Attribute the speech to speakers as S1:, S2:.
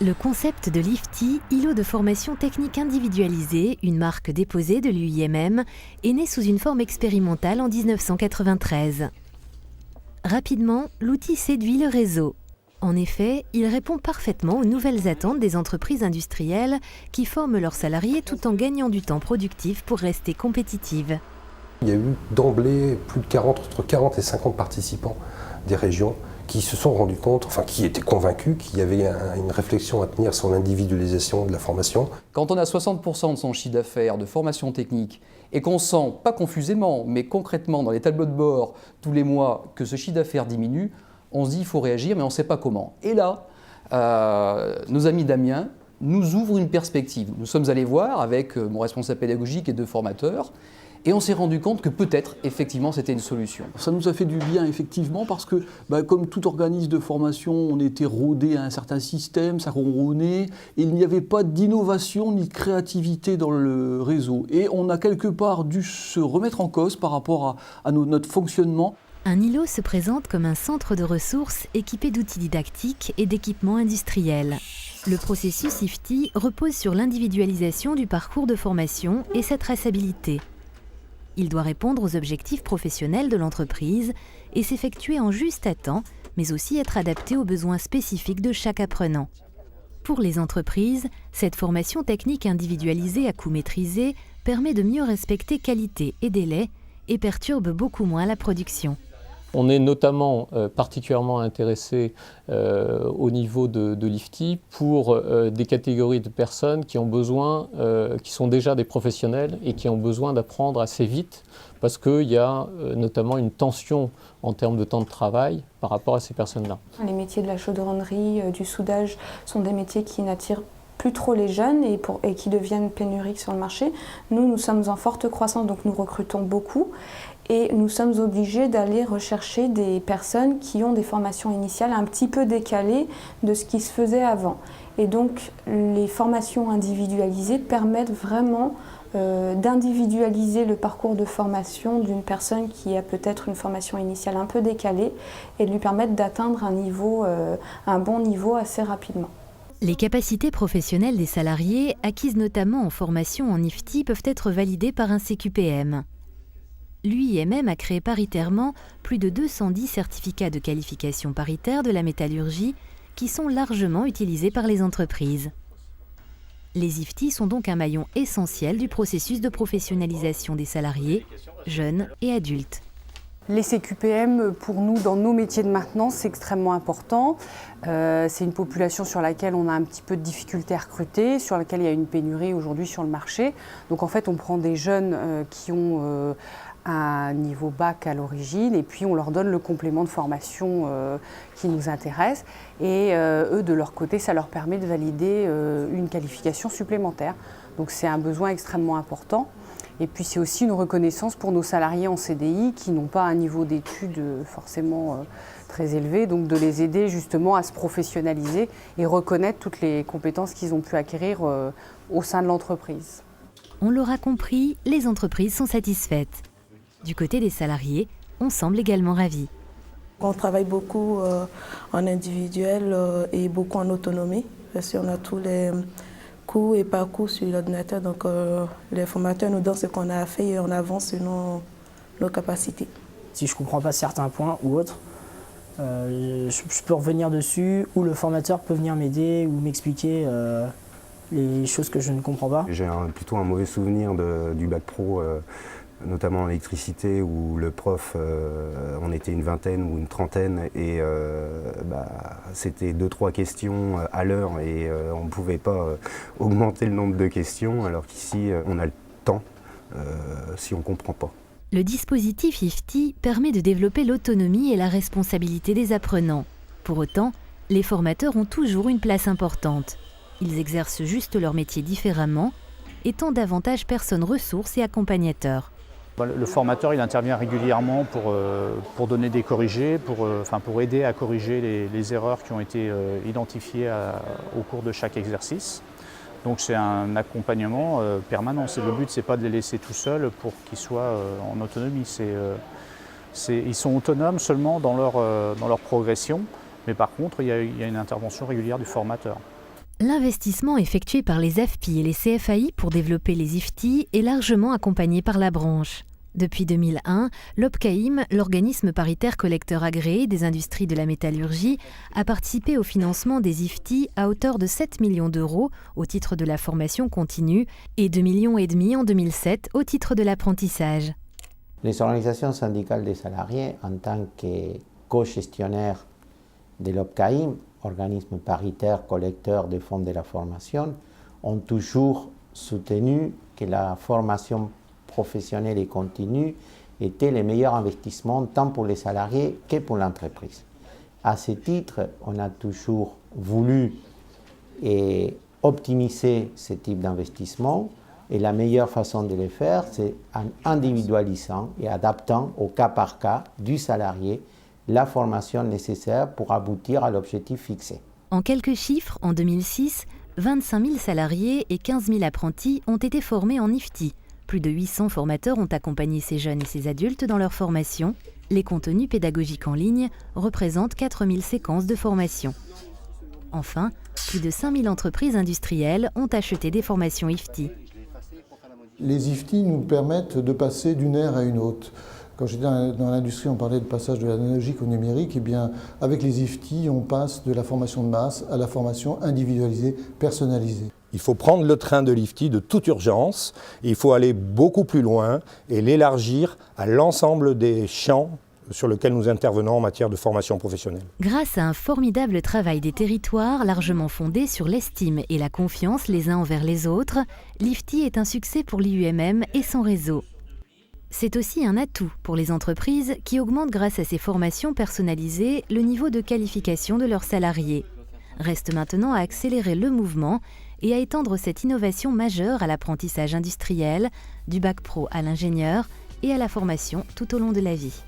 S1: Le concept de l'IFTI, îlot de formation technique individualisée, une marque déposée de l'UIMM, est né sous une forme expérimentale en 1993. Rapidement, l'outil séduit le réseau. En effet, il répond parfaitement aux nouvelles attentes des entreprises industrielles qui forment leurs salariés tout en gagnant du temps productif pour rester compétitives.
S2: Il y a eu d'emblée plus de entre 40 et 50 participants des régions qui se sont rendus compte, enfin qui étaient convaincus qu'il y avait une réflexion à tenir sur l'individualisation de la formation.
S3: Quand on a 60% de son chiffre d'affaires de formation technique et qu'on sent, pas confusément, mais concrètement dans les tableaux de bord tous les mois que ce chiffre d'affaires diminue, on se dit qu'il faut réagir, mais on ne sait pas comment. Et là, nos amis d'Amiens nous ouvrent une perspective. Nous sommes allés voir avec mon responsable pédagogique et 2 formateurs, et on s'est rendu compte que peut-être, effectivement, c'était une solution.
S4: Ça nous a fait du bien, effectivement, parce que, comme tout organisme de formation, on était rodé à un certain système, ça ronronnait, et il n'y avait pas d'innovation ni de créativité dans le réseau. Et on a quelque part dû se remettre en cause par rapport à notre fonctionnement.
S1: Un îlot se présente comme un centre de ressources équipé d'outils didactiques et d'équipements industriels. Le processus IFTI repose sur l'individualisation du parcours de formation et sa traçabilité. Il doit répondre aux objectifs professionnels de l'entreprise et s'effectuer en juste à temps, mais aussi être adapté aux besoins spécifiques de chaque apprenant. Pour les entreprises, cette formation technique individualisée à coût maîtrisé permet de mieux respecter qualité et délai et perturbe beaucoup moins la production.
S5: On est notamment particulièrement intéressé au niveau de l'IFTI pour des catégories de personnes qui ont besoin, qui sont déjà des professionnels et qui ont besoin d'apprendre assez vite parce qu'il y a notamment une tension en termes de temps de travail par rapport à ces personnes-là.
S6: Les métiers de la chaudronnerie, du soudage sont des métiers qui n'attirent plus trop les jeunes et qui deviennent pénuriques sur le marché. Nous sommes en forte croissance, donc nous recrutons beaucoup. Et nous sommes obligés d'aller rechercher des personnes qui ont des formations initiales un petit peu décalées de ce qui se faisait avant. Et donc les formations individualisées permettent vraiment d'individualiser le parcours de formation d'une personne qui a peut-être une formation initiale un peu décalée et de lui permettre d'atteindre un bon niveau assez rapidement.
S1: Les capacités professionnelles des salariés, acquises notamment en formation en IFTI, peuvent être validées par un CQPM. L'UIMM a créé paritairement plus de 210 certificats de qualification paritaire de la métallurgie qui sont largement utilisés par les entreprises. Les IFTI sont donc un maillon essentiel du processus de professionnalisation des salariés, jeunes et adultes.
S7: Les CQPM, pour nous, dans nos métiers de maintenance, c'est extrêmement important. C'est une population sur laquelle on a un petit peu de difficulté à recruter, sur laquelle il y a une pénurie aujourd'hui sur le marché. Donc en fait, on prend des jeunes qui ont un niveau bac à l'origine et puis on leur donne le complément de formation qui nous intéresse. Et eux, de leur côté, ça leur permet de valider une qualification supplémentaire. Donc c'est un besoin extrêmement important. Et puis c'est aussi une reconnaissance pour nos salariés en CDI qui n'ont pas un niveau d'études forcément très élevé, donc de les aider justement à se professionnaliser et reconnaître toutes les compétences qu'ils ont pu acquérir au sein de l'entreprise.
S1: On l'aura compris, les entreprises sont satisfaites. Du côté des salariés, on semble également ravis.
S8: On travaille beaucoup en individuel et beaucoup en autonomie, parce qu'on a tous les cours et parcours sur l'ordinateur, donc les formateurs nous donnent ce qu'on a à faire et on avance selon nos capacités.
S9: Si je ne comprends pas certains points ou autres, je peux revenir dessus ou le formateur peut venir m'aider ou m'expliquer les choses que je ne comprends pas.
S10: J'ai plutôt un mauvais souvenir du bac pro, notamment en électricité, où le prof, on était une vingtaine ou une trentaine, et c'était 2-3 questions à l'heure, et on ne pouvait pas augmenter le nombre de questions, alors qu'ici, on a le temps si on ne comprend pas.
S1: Le dispositif IFTI permet de développer l'autonomie et la responsabilité des apprenants. Pour autant, les formateurs ont toujours une place importante. Ils exercent juste leur métier différemment, étant davantage personnes ressources et accompagnateurs.
S11: Le formateur il intervient régulièrement pour donner des corrigés, pour aider à corriger les erreurs qui ont été identifiées au cours de chaque exercice. Donc c'est un accompagnement permanent. Le but, ce n'est pas de les laisser tout seuls pour qu'ils soient en autonomie. Ils sont autonomes seulement dans leur progression, mais par contre, il y a une intervention régulière du formateur.
S1: L'investissement effectué par les AFPI et les CFAI pour développer les IFTI est largement accompagné par la branche. Depuis 2001, l'OPCAIM, l'organisme paritaire collecteur agréé des industries de la métallurgie, a participé au financement des IFTI à hauteur de 7 millions d'euros au titre de la formation continue et 2,5 millions en 2007 au titre de l'apprentissage.
S12: Les organisations syndicales des salariés, en tant que co-gestionnaires de l'OPCAIM, organisme paritaire collecteur des fonds de la formation, ont toujours soutenu que la formation professionnelle et continue était le meilleur investissement tant pour les salariés que pour l'entreprise. À ce titre, on a toujours voulu optimiser ce type d'investissement et la meilleure façon de le faire, c'est en individualisant et adaptant au cas par cas du salarié la formation nécessaire pour aboutir à l'objectif fixé.
S1: En quelques chiffres, en 2006, 25 000 salariés et 15 000 apprentis ont été formés en IFTI. Plus de 800 formateurs ont accompagné ces jeunes et ces adultes dans leur formation. Les contenus pédagogiques en ligne représentent 4 000 séquences de formation. Enfin, plus de 5 000 entreprises industrielles ont acheté des formations IFTI.
S13: Les IFTI nous permettent de passer d'une ère à une autre. Quand j'étais dans l'industrie, on parlait de passage de l'analogique au numérique. Eh bien, avec les IFTI, on passe de la formation de masse à la formation individualisée, personnalisée.
S14: Il faut prendre le train de l'IFTI de toute urgence, il faut aller beaucoup plus loin et l'élargir à l'ensemble des champs sur lesquels nous intervenons en matière de formation professionnelle.
S1: Grâce à un formidable travail des territoires largement fondé sur l'estime et la confiance les uns envers les autres, l'IFTI est un succès pour l'IUMM et son réseau. C'est aussi un atout pour les entreprises qui augmentent grâce à ces formations personnalisées le niveau de qualification de leurs salariés. Reste maintenant à accélérer le mouvement et à étendre cette innovation majeure à l'apprentissage industriel, du bac pro à l'ingénieur et à la formation tout au long de la vie.